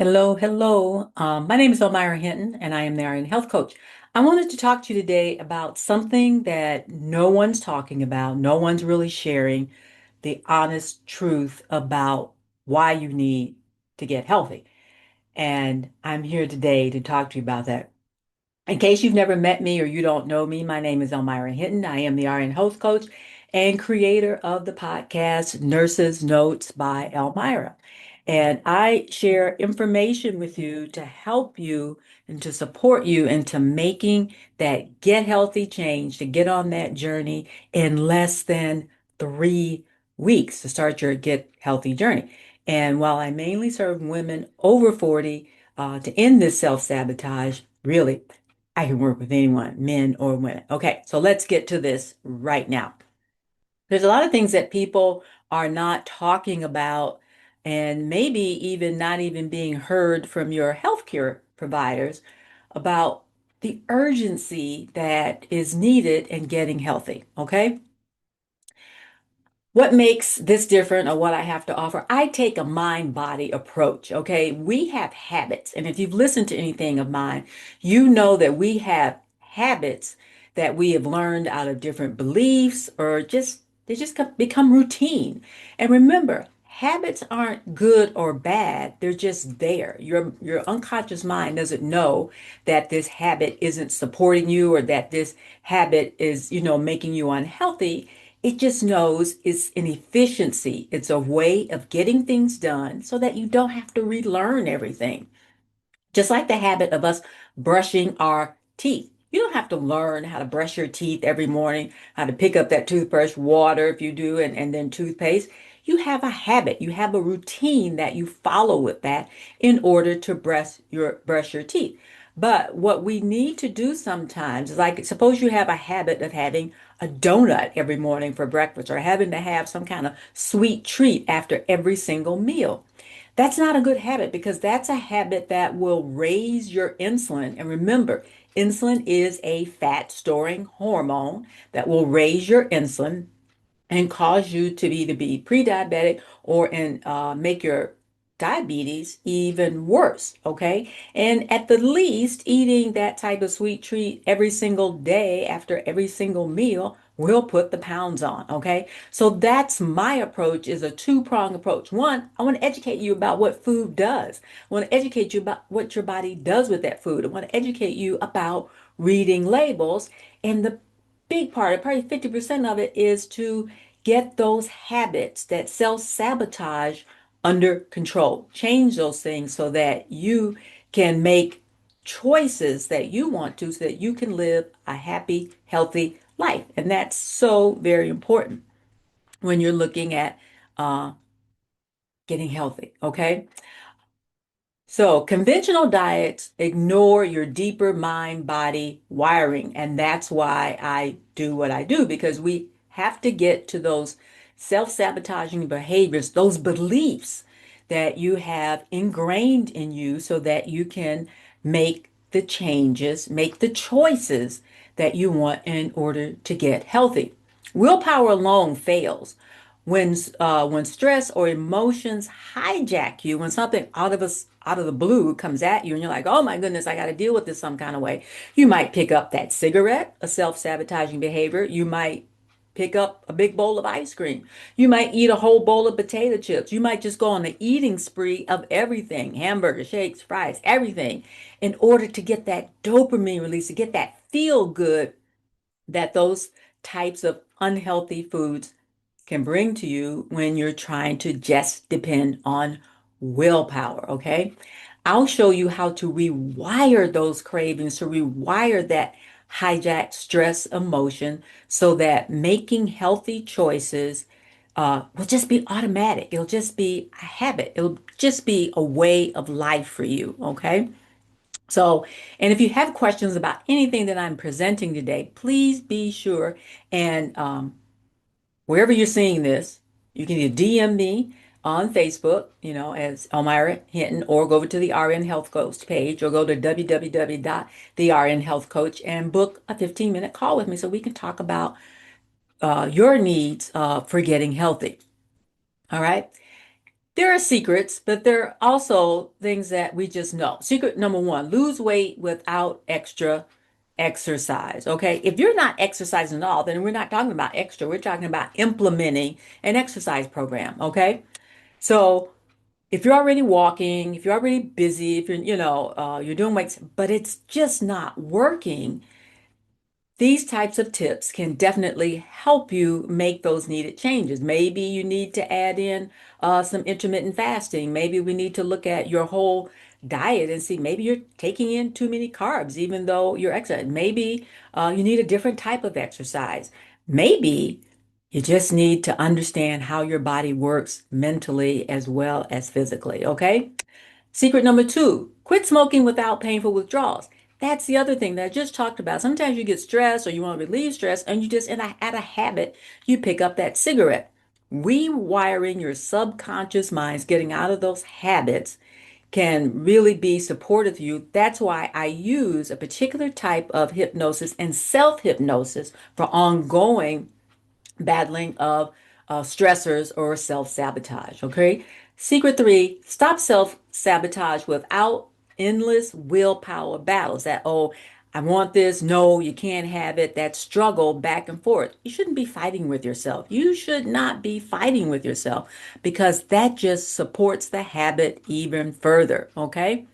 Hello, hello. My name is Almira Hinton, and I am the RN Health Coach. I wanted to talk to you today about something that no one's talking about, no one's really sharing the honest truth about why you need to get healthy. And I'm here today to talk to you about that. In case you've never met me or you don't know me, my name is Almira Hinton. I am the RN Health Coach and creator of the podcast Nurses Notes by Almira. And I share information with you to help you and to support you into making that get healthy change, to get on that journey in less than 3 weeks to start your get healthy journey. And while I mainly serve women over 40 to end this self-sabotage, really, I can work with anyone, men or women. Okay, so let's get to this right now. There's a lot of things that people are not talking about, and maybe even not even being heard from your healthcare providers about the urgency that is needed in getting healthy. Okay. What makes this different or what I have to offer? I take a mind body approach. Okay. We have habits. And if you've listened to anything of mine, you know that we have habits that we have learned out of different beliefs or just they just become routine. And remember, habits aren't good or bad. They're just there. Your unconscious mind doesn't know that this habit isn't supporting you or that this habit is, making you unhealthy. It just knows it's an efficiency. It's a way of getting things done so that you don't have to relearn everything. Just like the habit of us brushing our teeth. You don't have to learn how to brush your teeth every morning, how to pick up that toothbrush, water if you do, and then toothpaste. You have a habit. You have a routine that you follow with that in order to brush your teeth. But what we need to do sometimes is like suppose you have a habit of having a donut every morning for breakfast or having to have some kind of sweet treat after every single meal. That's not a good habit because that's a habit that will raise your insulin. And remember, insulin is a fat storing hormone that will raise your insulin and cause you to either be pre-diabetic or make your diabetes even worse. Okay. And at the least, eating that type of sweet treat every single day after every single meal will put the pounds on. Okay. So that's my approach is a two-pronged approach. One, I want to educate you about what food does. I want to educate you about what your body does with that food. I want to educate you about reading labels. And the big part, probably 50% of it, is to get those habits that self-sabotage under control. Change those things so that you can make choices that you want to, so that you can live a happy, healthy life. And that's so very important when you're looking at uh, getting healthy. Okay. So, conventional diets ignore your deeper mind body wiring. And that's why I do what I do, because we have to get to those self-sabotaging behaviors, those beliefs that you have ingrained in you so that you can make the changes, make the choices that you want in order to get healthy. Willpower alone fails. When stress or emotions hijack you, when something out of the blue comes at you and you're like, oh my goodness, I got to deal with this some kind of way. You might pick up that cigarette, a self-sabotaging behavior. You might pick up a big bowl of ice cream. You might eat a whole bowl of potato chips. You might just go on an eating spree of everything, hamburgers, shakes, fries, everything, in order to get that dopamine release, to get that feel good that those types of unhealthy foods can bring to you when you're trying to just depend on willpower. Okay. I'll show you how to rewire those cravings, to rewire that hijacked stress emotion so that making healthy choices will just be automatic. It'll just be a habit. It'll just be a way of life for you. Okay. So, and if you have questions about anything that I'm presenting today, please be sure and wherever you're seeing this, you can either DM me on Facebook, as Almira Hinton, or go over to the RN Health Coach page, or go to www.thernhealthcoach and book a 15-minute call with me so we can talk about your needs for getting healthy. All right. There are secrets, but there are also things that we just know. Secret number one, lose weight without extra exercise. Okay. If you're not exercising at all, then we're not talking about extra. We're talking about implementing an exercise program. Okay. So if you're already walking, if you're already busy, if you're doing weights, but it's just not working, these types of tips can definitely help you make those needed changes. Maybe you need to add in some intermittent fasting. Maybe we need to look at your whole diet and see maybe you're taking in too many carbs, even though you're exercising. Maybe you need a different type of exercise. Maybe you just need to understand how your body works mentally as well as physically. Okay. Secret number two, quit smoking without painful withdrawals. That's the other thing that I just talked about. Sometimes you get stressed or you want to relieve stress and you just, out of habit, you pick up that cigarette. Rewiring your subconscious minds, getting out of those habits can really be supportive to you. That's why I use a particular type of hypnosis and self-hypnosis for ongoing battling of stressors or self-sabotage. Okay. Secret three, stop self-sabotage without endless willpower battles. That, oh, I want this. No, you can't have it. That struggle back and forth. You shouldn't be fighting with yourself. You should not be fighting with yourself because that just supports the habit even further. Okay.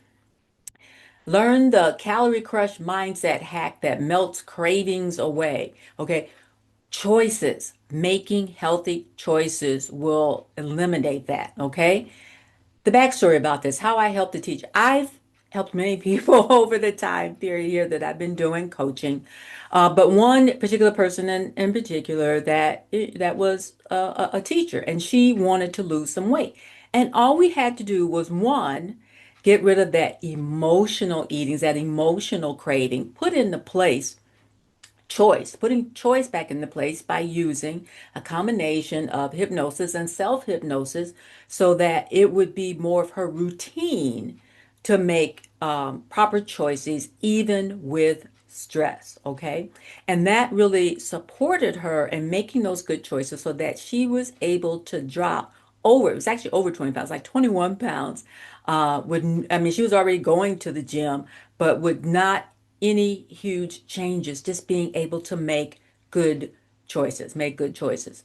Learn the calorie crush mindset hack that melts cravings away. Okay. Choices, making healthy choices will eliminate that. Okay. The backstory about this, how I help to teach. I've helped many people over the time period here that I've been doing coaching. But one particular person in particular that was a teacher and she wanted to lose some weight. And all we had to do was one, get rid of that emotional eatings, that emotional craving, put into place choice, putting choice back into place by using a combination of hypnosis and self-hypnosis so that it would be more of her routine to make proper choices even with stress. Okay. And that really supported her in making those good choices so that she was able to drop over, it was actually over 20 pounds, like 21 pounds. I mean, she was already going to the gym, but would not any huge changes, just being able to good make good choices.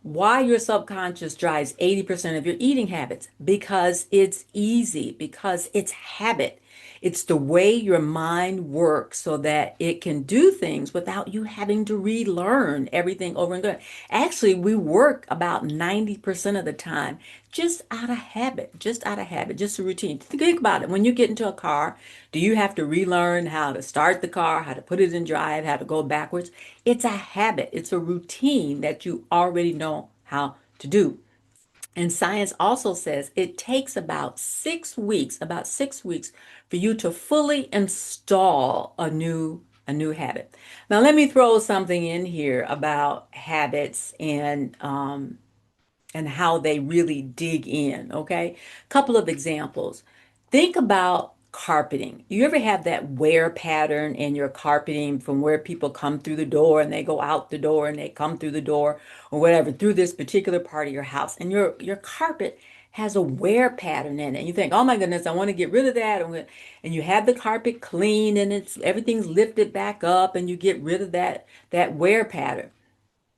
Why your subconscious drives 80% of your eating habits? Because it's easy, because it's habit. It's the way your mind works so that it can do things without you having to relearn everything over and over. Actually, we work about 90% of the time just out of habit, just a routine. Think about it. When you get into a car, do you have to relearn how to start the car, how to put it in drive, how to go backwards? It's a habit, it's a routine that you already know how to do. And science also says it takes about 6 weeks for you to fully install a new habit. Now, let me throw something in here about habits and how they really dig in. Okay. Couple of examples. Think about carpeting. You ever have that wear pattern in your carpeting from where people come through the door and they go out the door and they come through the door or whatever through this particular part of your house and your carpet has a wear pattern in it. And you think, oh my goodness, I want to get rid of that. And you have the carpet clean and it's everything's lifted back up and you get rid of that wear pattern.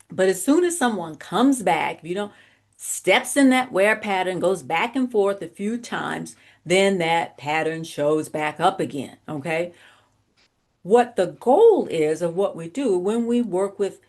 But as soon as someone comes back, if you don't steps in that wear pattern, goes back and forth a few times, then that pattern shows back up again. Okay. What the goal is of what we do when we work with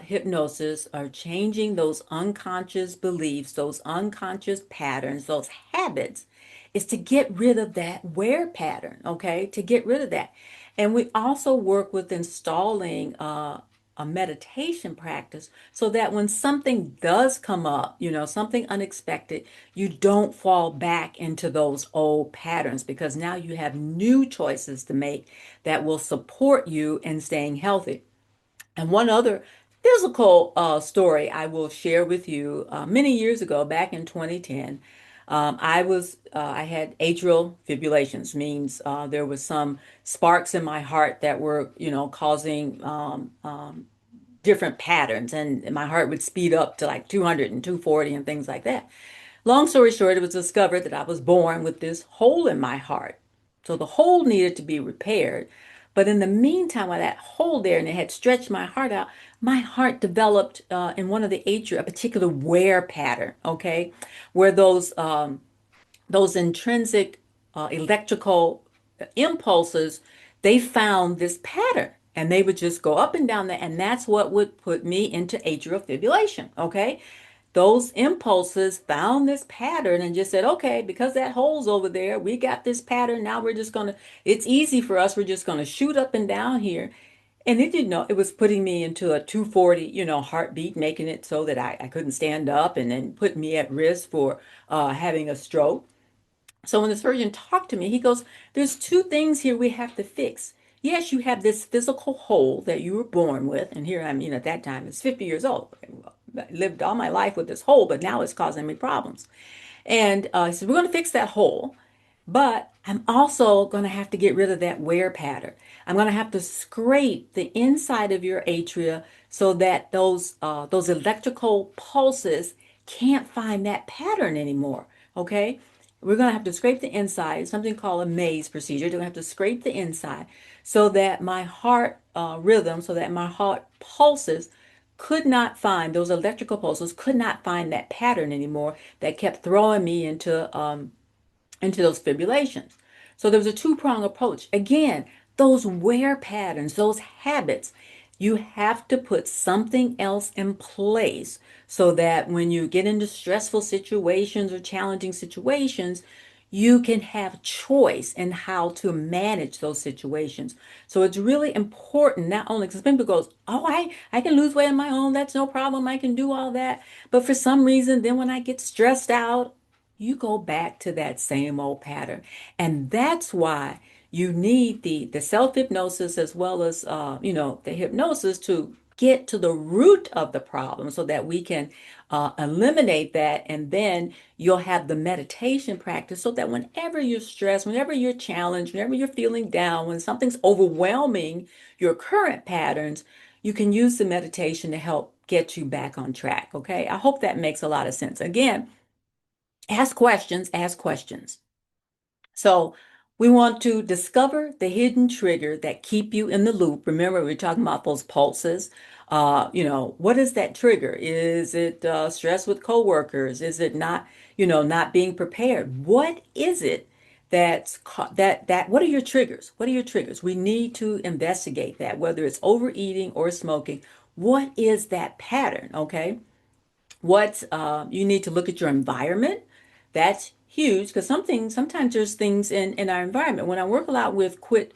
hypnosis are changing those unconscious beliefs, those unconscious patterns, those habits, is to get rid of that wear pattern, okay? To get rid of that. And we also work with installing a meditation practice so that when something does come up, something unexpected, you don't fall back into those old patterns because now you have new choices to make that will support you in staying healthy. And one other physical story I will share with you. Many years ago, back in 2010, I had atrial fibrillations, means there was some sparks in my heart that were, causing different patterns, and my heart would speed up to like 200 and 240 and things like that. Long story short, it was discovered that I was born with this hole in my heart. So the hole needed to be repaired. But in the meantime, while that hole there and it had stretched my heart out, my heart developed in one of the atria a particular wear pattern, okay, where those intrinsic electrical impulses, they found this pattern and they would just go up and down there. And that's what would put me into atrial fibrillation. Okay. Those impulses found this pattern and just said, okay, because that hole's over there, we got this pattern. Now we're just going to, it's easy for us. We're just going to shoot up and down here. And it didn't know it was putting me into a 240, heartbeat, making it so that I couldn't stand up and then put me at risk for having a stroke. So when the surgeon talked to me, he goes, there's two things here we have to fix. Yes, you have this physical hole that you were born with. And here I'm, at that time, it's 50 years old. I lived all my life with this hole, but now it's causing me problems. And he said, we're going to fix that hole, but I'm also going to have to get rid of that wear pattern. I'm going to have to scrape the inside of your atria so that those electrical pulses can't find that pattern anymore. Okay? We're going to have to scrape the inside, something called a maze procedure. We're going to have to scrape the inside so that my heart rhythm, so that my heart pulses could not find those electrical pulses, could not find that pattern anymore that kept throwing me into those fibrillations. So there was a two-prong approach. Again, those wear patterns, those habits, you have to put something else in place so that when you get into stressful situations or challenging situations, you can have choice in how to manage those situations. So it's really important, not only because people goes, oh, I can lose weight on my own. That's no problem. I can do all that. But for some reason, then when I get stressed out, you go back to that same old pattern. And that's why you need the self-hypnosis as well as the hypnosis to get to the root of the problem so that we can eliminate that. And then you'll have the meditation practice so that whenever you're stressed, whenever you're challenged, whenever you're feeling down, when something's overwhelming your current patterns, you can use the meditation to help get you back on track. Okay. I hope that makes a lot of sense. Again, ask questions, ask questions. So we want to discover the hidden trigger that keep you in the loop. Remember, we are talking about those pulses. What is that trigger? Is it stress with coworkers? Is it not being prepared? What is it what are your triggers? What are your triggers? We need to investigate that, whether it's overeating or smoking. What is that pattern? Okay. What you need to look at your environment. That's huge because sometimes there's things in our environment. When I work a lot with quit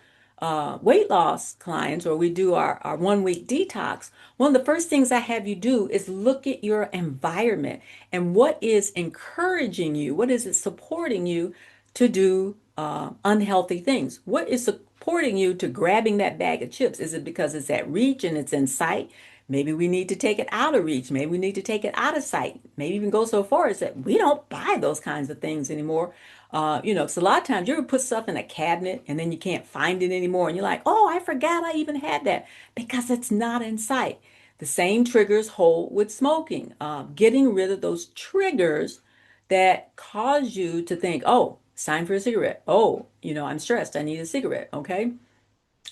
weight loss clients or we do our 1 week detox, one of the first things I have you do is look at your environment and what is encouraging you, what is it supporting you to do unhealthy things? What is supporting you to grabbing that bag of chips? Is it because it's at reach and it's in sight? Maybe we need to take it out of reach. Maybe we need to take it out of sight. Maybe even go so far as that we don't buy those kinds of things anymore. So a lot of times you ever put stuff in a cabinet and then you can't find it anymore, and you're like, oh, I forgot I even had that because it's not in sight. The same triggers hold with smoking. Getting rid of those triggers that cause you to think, oh, it's time for a cigarette. Oh, I'm stressed. I need a cigarette. Okay.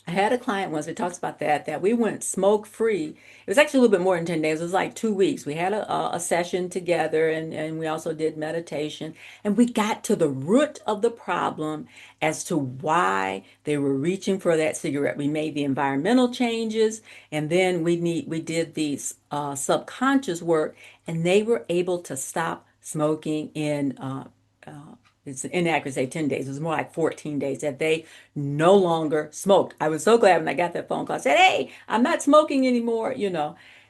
I had a client once that talks about that we went smoke free. It was actually a little bit more than 10 days. It was like 2 weeks. We had a session together and we also did meditation and we got to the root of the problem as to why they were reaching for that cigarette. We made the environmental changes and then we did these subconscious work and they were able to stop smoking in it's inaccurate to say 10 days. It was more like 14 days that they no longer smoked. I was so glad when I got that phone call. I said, hey, I'm not smoking anymore.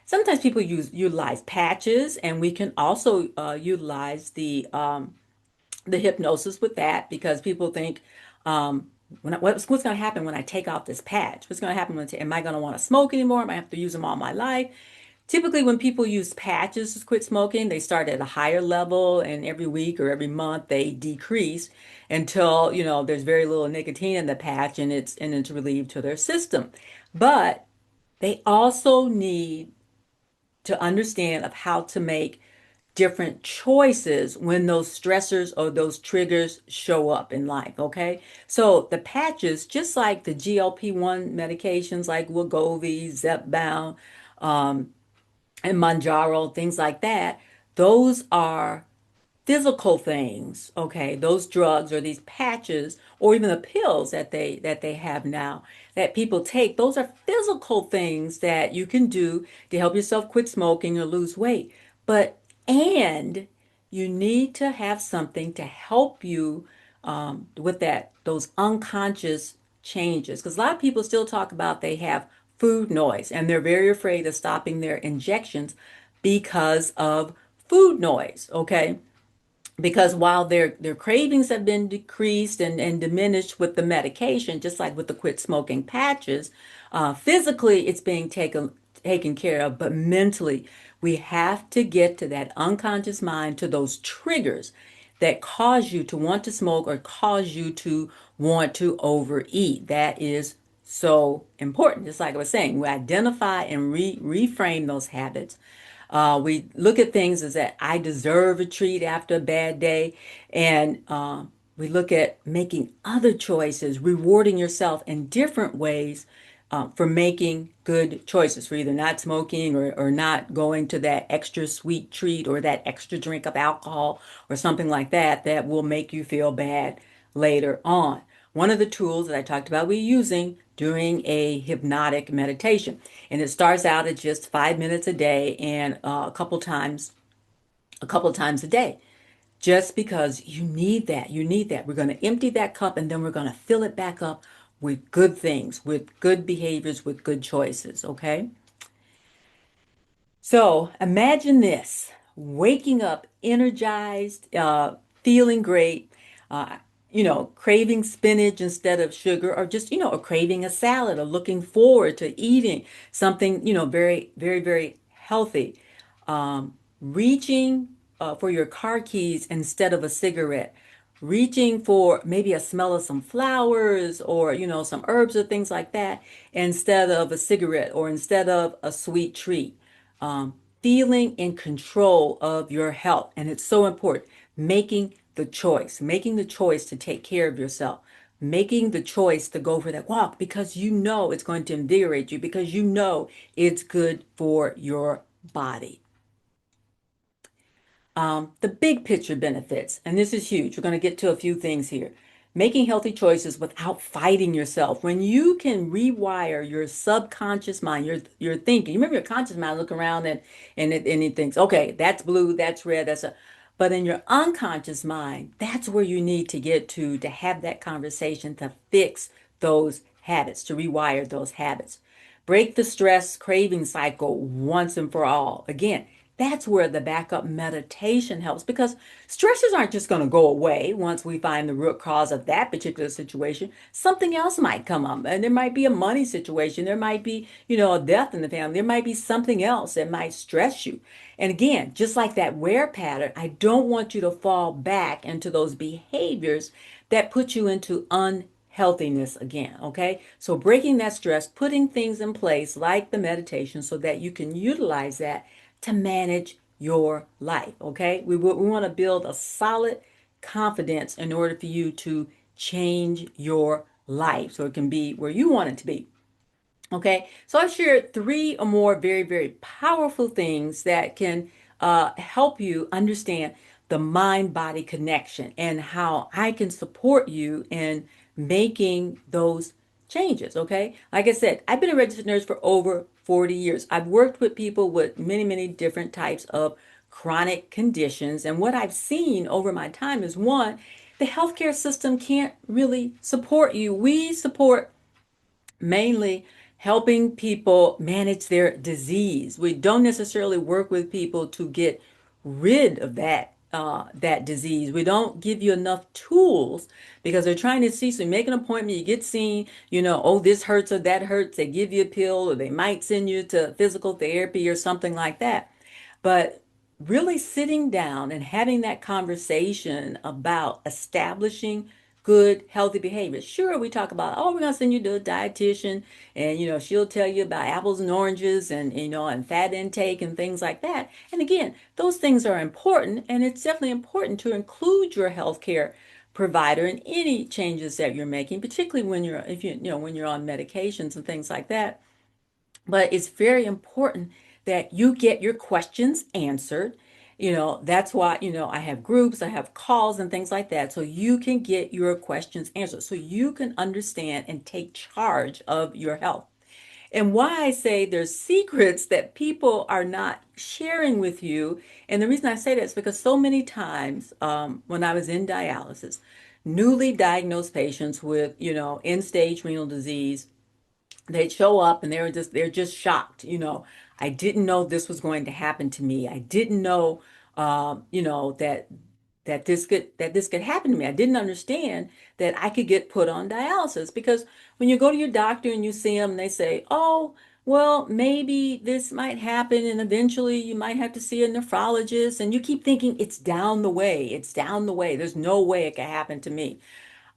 Sometimes people utilize patches, and we can also utilize the hypnosis with that because people think, what's going to happen when I take off this patch? What's going to happen am I going to want to smoke anymore? Am I have to use them all my life? Typically, when people use patches to quit smoking, they start at a higher level, and every week or every month they decrease until there's very little nicotine in the patch, and it's relieved to their system. But they also need to understand of how to make different choices when those stressors or those triggers show up in life, okay? So the patches, just like the GLP-1 medications like Wegovy, Zepbound, um, and Manjaro, things like that, those are physical things, okay, those drugs or these patches or even the pills that they have now that people take, those are physical things that you can do to help yourself quit smoking or lose weight. But and you need to have something to help you with that those unconscious changes, because a lot of people still talk about they have food noise and they're very afraid of stopping their injections because of food noise, okay? Because while their cravings have been decreased and diminished with the medication, just like with the quit smoking patches, physically it's being taken care of, but mentally we have to get to that unconscious mind, to those triggers that cause you to want to smoke or cause you to want to overeat. That is so important. Just like I was saying, we identify and reframe those habits. We look at things as that I deserve a treat after a bad day. And we look at making other choices, rewarding yourself in different ways for making good choices, for either not smoking or not going to that extra sweet treat or that extra drink of alcohol or something like that that will make you feel bad later on. One of the tools that I talked about we're using during a hypnotic meditation. And it starts out at just 5 minutes a day and a couple times a day. Just because you need that. You need that. We're going to empty that cup and then we're going to fill it back up with good things, with good behaviors, with good choices. Okay. So imagine this: waking up energized, feeling great, uh, craving spinach instead of sugar, or just, or craving a salad, or looking forward to eating something, very, very, very healthy. Reaching for your car keys instead of a cigarette, reaching for maybe a smell of some flowers or, some herbs or things like that instead of a cigarette or instead of a sweet treat. Feeling in control of your health. And it's so important. Making the choice to take care of yourself, making the choice to go for that walk because you know it's going to invigorate you, because you know it's good for your body. The big picture benefits, and this is huge. We're going to get to a few things here. Making healthy choices without fighting yourself. When you can rewire your subconscious mind, your thinking. You remember your conscious mind look around and it thinks, okay, that's blue, that's red, that's a. But in your unconscious mind, that's where you need to get to have that conversation to fix those habits, to rewire those habits. Break the stress craving cycle once and for all. Again, that's where the backup meditation helps, because stressors aren't just going to go away once we find the root cause of that particular situation. Something else might come up, and there might be a money situation. There might be, a death in the family. There might be something else that might stress you. And again, just like that wear pattern, I don't want you to fall back into those behaviors that put you into unhealthiness again. Okay. So breaking that stress, putting things in place like the meditation so that you can utilize that to manage your life. Okay. We want to build a solid confidence in order for you to change your life so it can be where you want it to be. Okay, so I've shared three or more very, very powerful things that can help you understand the mind body connection and how I can support you in making those changes. Okay, like I said, I've been a registered nurse for over 40 years. I've worked with people with many, many different types of chronic conditions. And what I've seen over my time is one, the healthcare system can't really support you. We support mainly helping people manage their disease. We don't necessarily work with people to get rid of that disease. We don't give you enough tools because they're trying to see. So you make an appointment, you get seen, oh, this hurts or that hurts. They give you a pill, or they might send you to physical therapy or something like that. But really sitting down and having that conversation about establishing good, healthy behaviors. Sure, we talk about, oh, we're going to send you to a dietitian and, she'll tell you about apples and oranges and, and fat intake and things like that. And again, those things are important, and it's definitely important to include your healthcare provider in any changes that you're making, particularly when you're, if when you're on medications and things like that. But it's very important that you get your questions answered. That's why, I have groups, I have calls and things like that. So you can get your questions answered, so you can understand and take charge of your health. And why I say there's secrets that people are not sharing with you. And the reason I say that is because so many times when I was in dialysis, newly diagnosed patients with, end stage renal disease, they'd show up and they're just shocked. I didn't know this was going to happen to me. I didn't know that this could happen to me. I didn't understand that I could get put on dialysis, because when you go to your doctor and you see them, they say, oh, well, maybe this might happen and eventually you might have to see a nephrologist, and you keep thinking it's down the way. It's down the way. There's no way it can happen to me.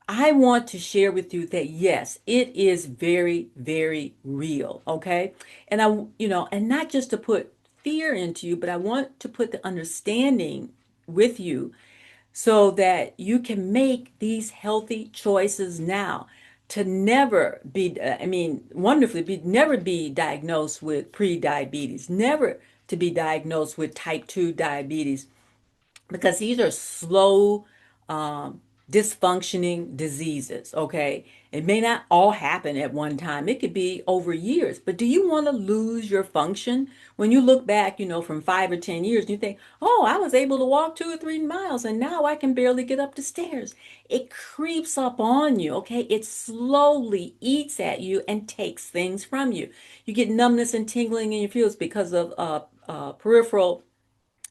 I want to share with you that yes, it is very, very real. Okay. And and not just to put fear into you, but I want to put the understanding with you so that you can make these healthy choices now, to never be, wonderfully, never be diagnosed with pre-diabetes, never to be diagnosed with type 2 diabetes, because these are slow, dysfunctioning diseases. Okay, it may not all happen at one time, it could be over years. But do you want to lose your function when you look back, from 5 or 10 years, and you think, oh, I was able to walk 2 or 3 miles and now I can barely get up the stairs? It creeps up on you. Okay, it slowly eats at you and takes things from you. You get numbness and tingling in your feels because of peripheral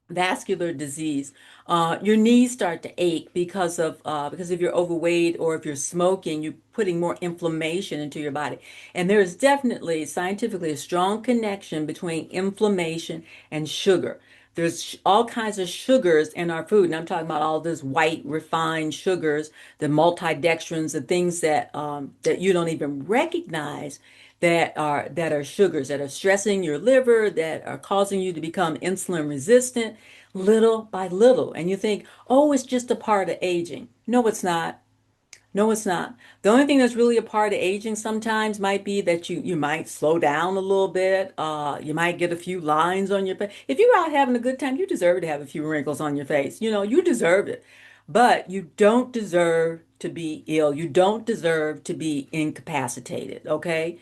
vascular disease. Your knees start to ache because if you're overweight, or if you're smoking, you're putting more inflammation into your body. And there is definitely scientifically a strong connection between inflammation and sugar. There's all kinds of sugars in our food, and I'm talking about all this white refined sugars, the multidextrins, the things that you don't even recognize, that are sugars that are stressing your liver, that are causing you to become insulin resistant little by little. And you think, oh, it's just a part of aging. No, it's not. No, it's not. The only thing that's really a part of aging sometimes might be that you might slow down a little bit. You might get a few lines on your face. If you're out having a good time, you deserve to have a few wrinkles on your face. You deserve it. But you don't deserve to be ill. You don't deserve to be incapacitated, okay?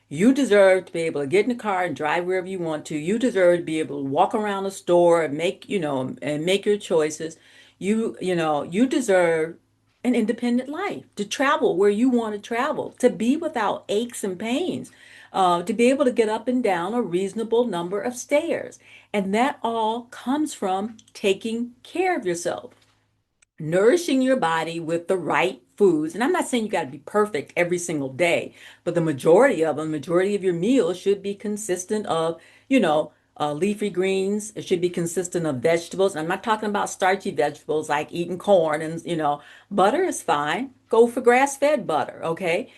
You deserve to be able to get in the car and drive wherever you want to. You deserve to be able to walk around the store and make your choices. You deserve an independent life, to travel where you want to travel, to be without aches and pains, to be able to get up and down a reasonable number of stairs. And that all comes from taking care of yourself, nourishing your body with the right foods. And I'm not saying you got to be perfect every single day, but majority of your meals should be consistent of, leafy greens. It should be consistent of vegetables. I'm not talking about starchy vegetables like eating corn, and, butter is fine. Go for grass-fed butter, okay?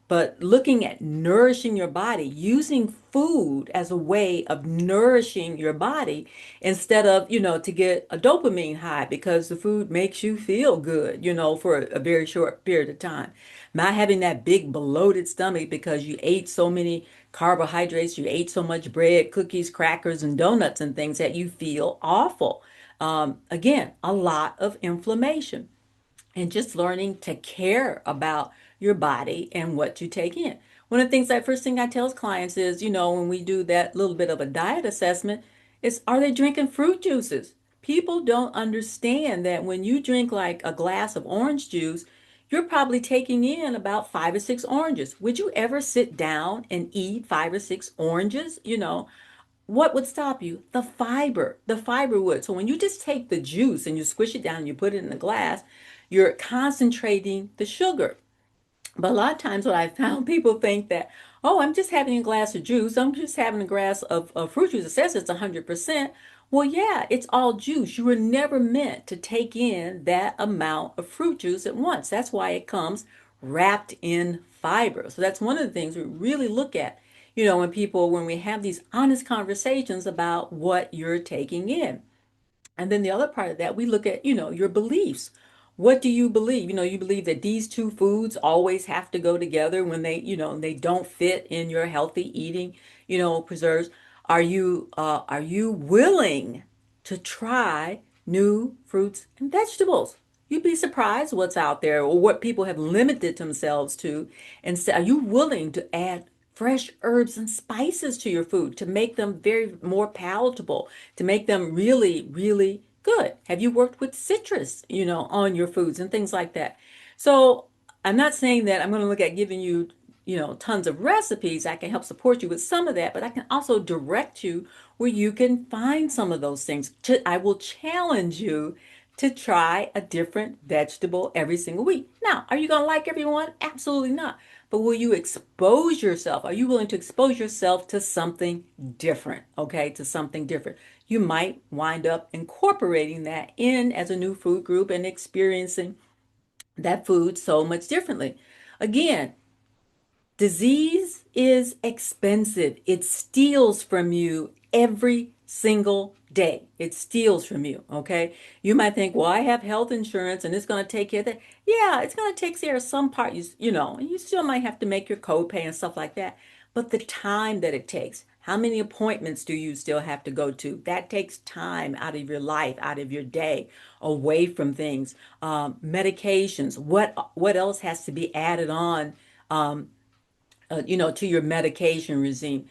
But looking at nourishing your body, using food as a way of nourishing your body, instead of, to get a dopamine high because the food makes you feel good, for a very short period of time. Not having that big bloated stomach because you ate so many carbohydrates, you ate so much bread, cookies, crackers, and donuts and things that you feel awful. Again, a lot of inflammation, and just learning to care about your body and what you take in. One of the things that first thing I tell clients is, when we do that little bit of a diet assessment, is, are they drinking fruit juices? People don't understand that when you drink like a glass of orange juice, you're probably taking in about 5 or 6 oranges. Would you ever sit down and eat 5 or 6 oranges? What would stop you? The fiber. The fiber would. So when you just take the juice and you squish it down and you put it in the glass, you're concentrating the sugar. But a lot of times what I found, people think that, oh, I'm just having a glass of juice. I'm just having a glass of fruit juice. It says it's 100%. Well, yeah, it's all juice. You were never meant to take in that amount of fruit juice at once. That's why it comes wrapped in fiber. So that's one of the things we really look at, when we have these honest conversations about what you're taking in. And then the other part of that, we look at, your beliefs. What do you believe? You believe that these two foods always have to go together when they don't fit in your healthy eating, preserves. Are you willing to try new fruits and vegetables? You'd be surprised what's out there or what people have limited themselves to. And so are you willing to add fresh herbs and spices to your food to make them very more palatable, to make them really, really good? Have you worked with citrus, on your foods and things like that? So I'm not saying that I'm going to look at giving you, tons of recipes. I can help support you with some of that, but I can also direct you where you can find some of those things. I will challenge you to try a different vegetable every single week. Now, are you going to like everyone? Absolutely not. But will you expose yourself? Are you willing to expose yourself to something different? Okay, to something different. You might wind up incorporating that in as a new food group and experiencing that food so much differently. Again, disease is expensive. It steals from you every single day. It steals from you, okay? You might think, well, I have health insurance and it's going to take care of that. Yeah, it's going to take care of some part, and you still might have to make your copay and stuff like that. But the time that it takes, how many appointments do you still have to go to? That takes time out of your life, out of your day, away from things. Medications, what else has to be added on? Um, to your medication regime.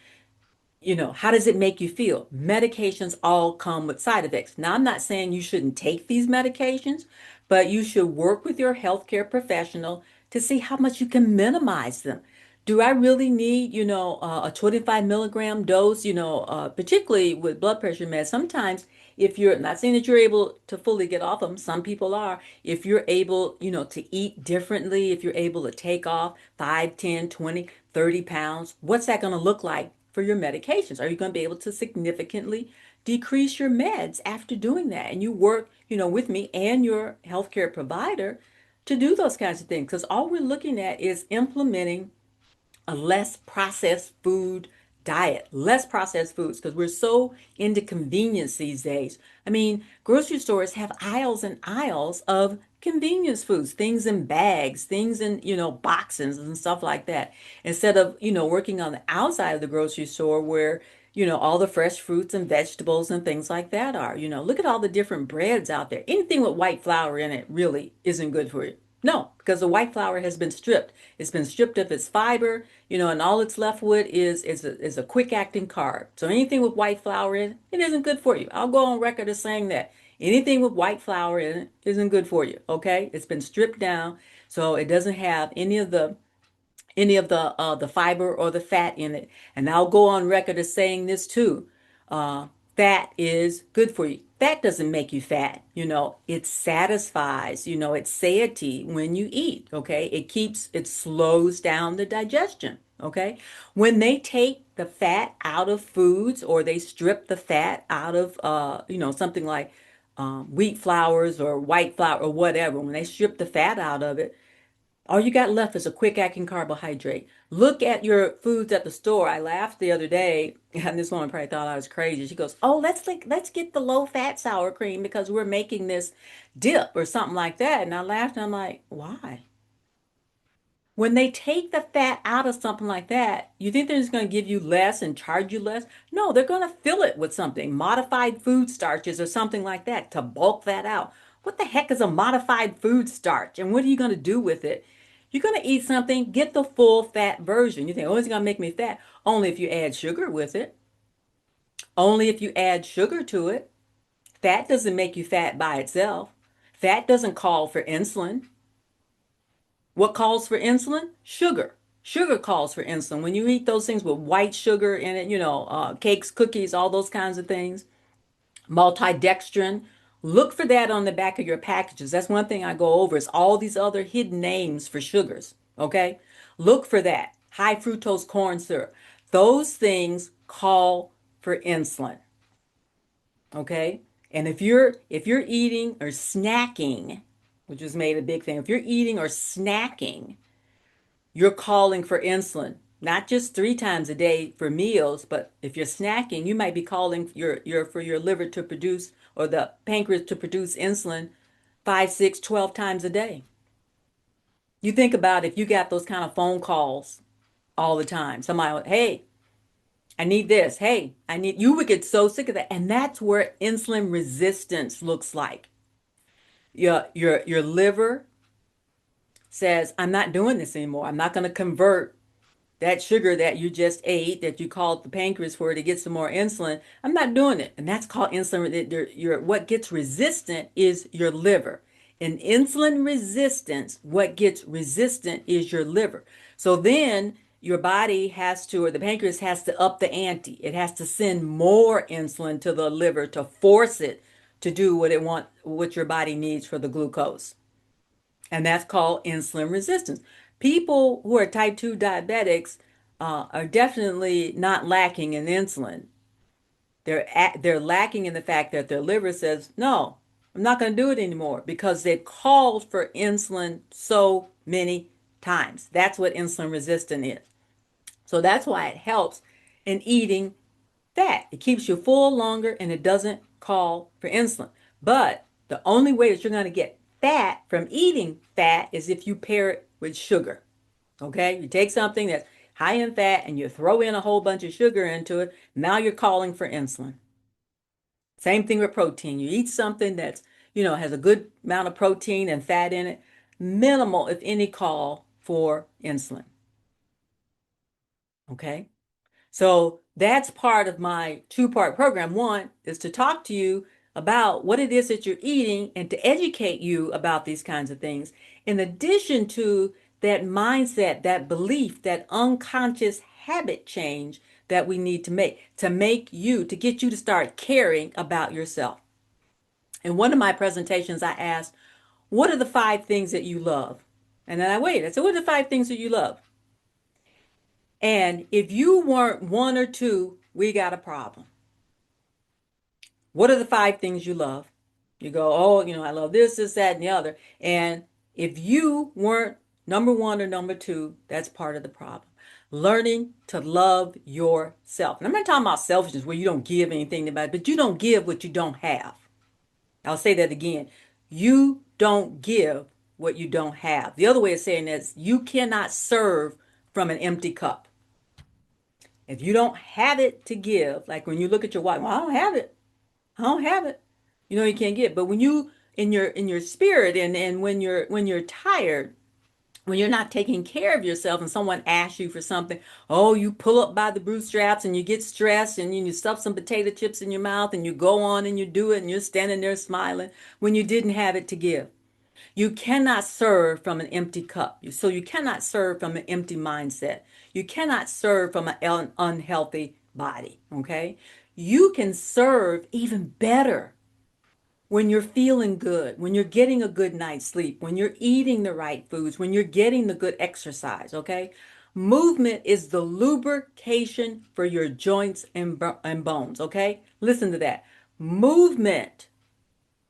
How does it make you feel? Medications all come with side effects. Now, I'm not saying you shouldn't take these medications, but you should work with your healthcare professional to see how much you can minimize them. Do I really need, a 25 milligram dose, particularly with blood pressure meds? Sometimes, if you're not saying that you're able to fully get off them, some people are. If you're able, to eat differently, if you're able to take off 5, 10, 20, 30 pounds, what's that going to look like for your medications? Are you going to be able to significantly decrease your meds after doing that? And you work, with me and your healthcare provider to do those kinds of things because all we're looking at is implementing a less processed food diet, less processed foods, because we're so into convenience these days. I mean, grocery stores have aisles and aisles of convenience foods, things in bags, things in, boxes and stuff like that. Instead of, working on the outside of the grocery store where, all the fresh fruits and vegetables and things like that are. Look at all the different breads out there. Anything with white flour in it really isn't good for you. No, because the white flour has been stripped. It's been stripped of its fiber, and all it's left with is a quick acting carb. So anything with white flour in it, it isn't good for you. I'll go on record as saying that. Anything with white flour in it isn't good for you. Okay? It's been stripped down, so it doesn't have any of the fiber or the fat in it. And I'll go on record as saying this too. Uh, Fat is good for you. Fat doesn't make you fat. It satisfies. It's satiety when you eat. Okay, it slows down the digestion. Okay, when they take the fat out of foods or they strip the fat out of something like wheat flours or white flour or whatever, when they strip the fat out of it, all you got left is a quick acting carbohydrate. Look at your foods at the store. I laughed the other day, and this woman probably thought I was crazy. She goes, "Oh, let's get the low fat sour cream because we're making this dip or something like that." And I laughed and I'm like, "Why?" When they take the fat out of something like that, you think they're just going to give you less and charge you less? No, they're going to fill it with something, modified food starches or something like that to bulk that out. What the heck is a modified food starch? And what are you going to do with it? You're going to eat something, get the full fat version. You think, oh, it's going to make me fat. Only if you add sugar with it. Only if you add sugar to it. Fat doesn't make you fat by itself. Fat doesn't call for insulin. What calls for insulin? Sugar. Sugar calls for insulin. When you eat those things with white sugar in it, cakes, cookies, all those kinds of things, multidextrin, look for that on the back of your packages. That's one thing I go over is all these other hidden names for sugars. Okay? Look for that. High fructose corn syrup. Those things call for insulin. Okay? And if you're eating or snacking, which was made a big thing, if you're eating or snacking, you're calling for insulin, not just 3 times a day for meals, but if you're snacking, you might be calling your for your liver to produce or the pancreas to produce insulin 5, 6, 12 times a day. You think about if you got those kind of phone calls all the time. Somebody, hey, I need this. Hey, I need, you would get so sick of that. And that's where insulin resistance looks like. Your liver says, I'm not doing this anymore. I'm not going to convert that sugar that you just ate, that you called the pancreas for to get some more insulin. I'm not doing it. And that's called insulin. What gets resistant is your liver. In insulin resistance, what gets resistant is your liver. So then your body has to, or the pancreas has to up the ante. It has to send more insulin to the liver to force it to do what your body needs for the glucose. And that's called insulin resistance. People who are type 2 diabetics are definitely not lacking in insulin. They're lacking in the fact that their liver says, no, I'm not going to do it anymore because they called for insulin so many times. That's what insulin resistant is. So that's why it helps in eating fat. It keeps you full longer and it doesn't call for insulin. But the only way that you're going to get fat from eating fat is if you pair it with sugar. Okay? You take something that's high in fat and you throw in a whole bunch of sugar into it. Now you're calling for insulin. Same thing with protein. You eat something that's has a good amount of protein and fat in it, minimal, if any, call for insulin. Okay? So that's part of my 2-part program. One is to talk to you about what it is that you're eating and to educate you about these kinds of things. In addition to that mindset, that belief, that unconscious habit change that we need to get you to start caring about yourself. In one of my presentations, I asked, what are the 5 things that you love? And then I said, what are the 5 things that you love? And if you weren't one or two, we got a problem. What are the 5 things you love? You go, oh, I love this, this, that, and the other. And if you weren't number one or number two, that's part of the problem. Learning to love yourself. And I'm not talking about selfishness where you don't give anything to anybody, but you don't give what you don't have. I'll say that again. You don't give what you don't have. The other way of saying that is you cannot serve from an empty cup. If you don't have it to give, like when you look at your wife, well, I don't have it. I don't have it. You can't get. But when you in your spirit and when you're tired, when you're not taking care of yourself and someone asks you for something, oh, you pull up by the bootstraps and you get stressed and you stuff some potato chips in your mouth and you go on and you do it and you're standing there smiling when you didn't have it to give. You cannot serve from an empty cup. So you cannot serve from an empty mindset. You cannot serve from an unhealthy body. Okay? You can serve even better when you're feeling good, when you're getting a good night's sleep, when you're eating the right foods, when you're getting the good exercise. Okay? Movement is the lubrication for your joints and bones. Okay? Listen to that. Movement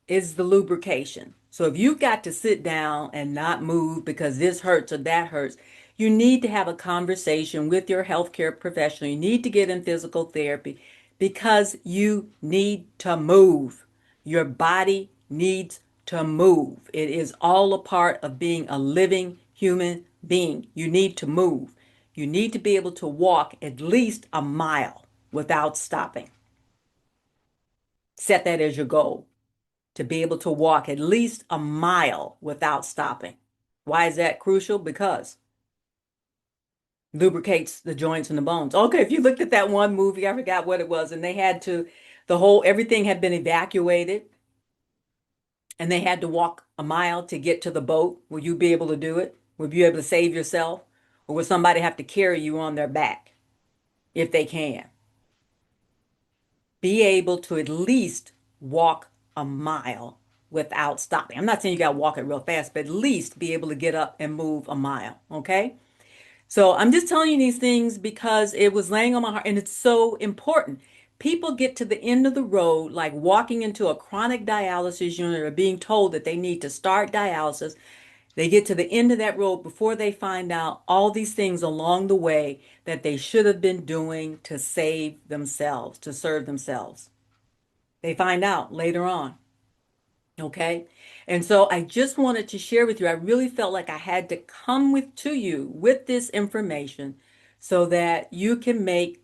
is the lubrication. So if you've got to sit down and not move because this hurts or that hurts, you need to have a conversation with your healthcare professional. You need to get in physical therapy because you need to move. Your body needs to move. It is all a part of being a living human being. You need to move. You need to be able to walk at least a mile without stopping. Set that as your goal to be able to walk at least a mile without stopping. Why is that crucial? Because lubricates the joints and the bones. Okay, if you looked at that one movie, I forgot what it was, and everything had been evacuated, and they had to walk a mile to get to the boat. Will you be able to do it? Will you be able to save yourself? Or will somebody have to carry you on their back if they can? Be able to at least walk a mile without stopping. I'm not saying you got to walk it real fast, but at least be able to get up and move a mile. Okay. So I'm just telling you these things because it was laying on my heart and it's so important. People get to the end of the road, like walking into a chronic dialysis unit or being told that they need to start dialysis. They get to the end of that road before they find out all these things along the way that they should have been doing to save themselves, to serve themselves. They find out later on. Okay. And so I just wanted to share with you. I really felt like I had to come with to you with this information so that you can make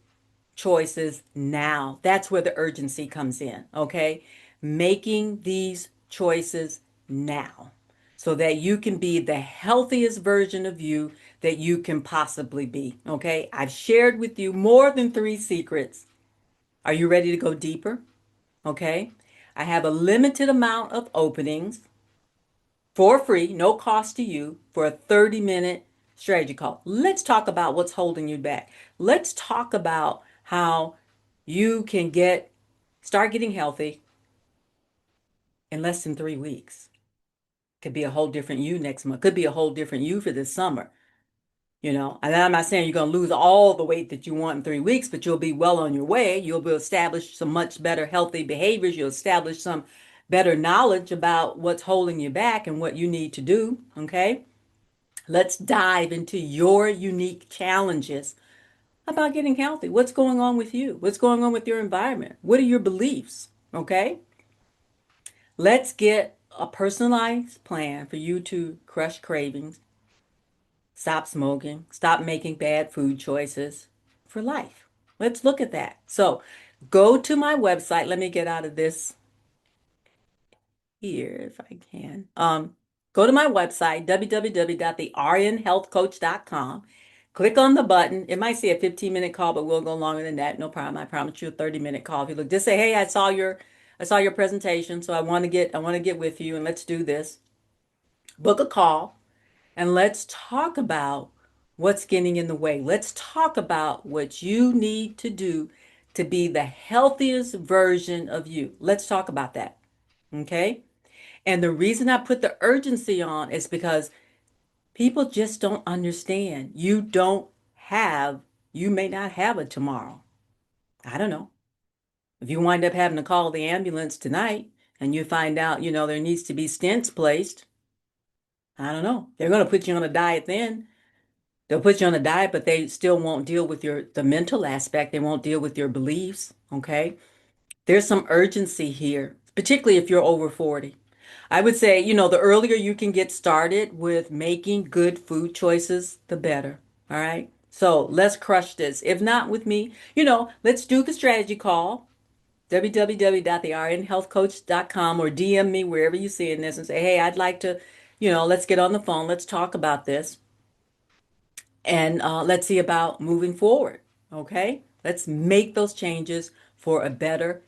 choices now. That's where the urgency comes in. Okay. Making these choices now so that you can be the healthiest version of you that you can possibly be. Okay. I've shared with you more than 3 secrets. Are you ready to go deeper? Okay. I have a limited amount of openings for free, no cost to you, for a 30-minute strategy call. Let's talk about what's holding you back. Let's talk about how you can start getting healthy in less than 3 weeks. Could be a whole different you next month. Could be a whole different you for this summer. And I'm not saying you're going to lose all the weight that you want in 3 weeks, but you'll be well on your way. You'll be establish some much better healthy behaviors. You'll establish some better knowledge about what's holding you back and what you need to do. Okay. Let's dive into your unique challenges about getting healthy. What's going on with you? What's going on with your environment? What are your beliefs? Okay. Let's get a personalized plan for you to crush cravings, stop smoking, stop making bad food choices for life. Let's look at that. So go to my website. Let me get out of this here if I can. Go to my website, www.thernhealthcoach.com. Click on the button. It might say a 15-minute call, but we'll go longer than that. No problem. I promise you a 30-minute call. If you look, just say, hey, I saw your presentation, so I want to get with you and let's do this. Book a call. And let's talk about what's getting in the way. Let's talk about what you need to do to be the healthiest version of you. Let's talk about that. Okay? And the reason I put the urgency on is because people just don't understand. You may not have a tomorrow. I don't know. If you wind up having to call the ambulance tonight and you find out, there needs to be stents placed, I don't know. They're going to put you on a diet then. They'll put you on a diet, but they still won't deal with the mental aspect. They won't deal with your beliefs. Okay. There's some urgency here, particularly if you're over 40. I would say, the earlier you can get started with making good food choices, the better. All right. So let's crush this. If not with me, let's do the strategy call, www.thernhealthcoach.com, or DM me wherever you see in this and say, hey, I'd like to, let's get on the phone. Let's talk about this. And let's see about moving forward. Okay. Let's make those changes for a better,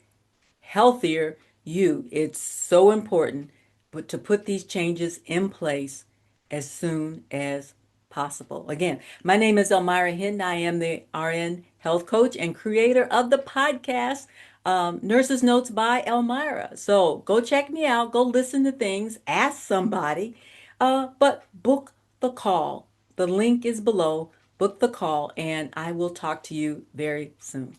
healthier you. It's so important, but to put these changes in place as soon as possible. Again, my name is Almira Hinton. I am the RN health coach and creator of the podcast, Nurses Notes by Almira. So go check me out, go listen to things, ask somebody, but book the call. The link is below. Book the call, and I will talk to you very soon.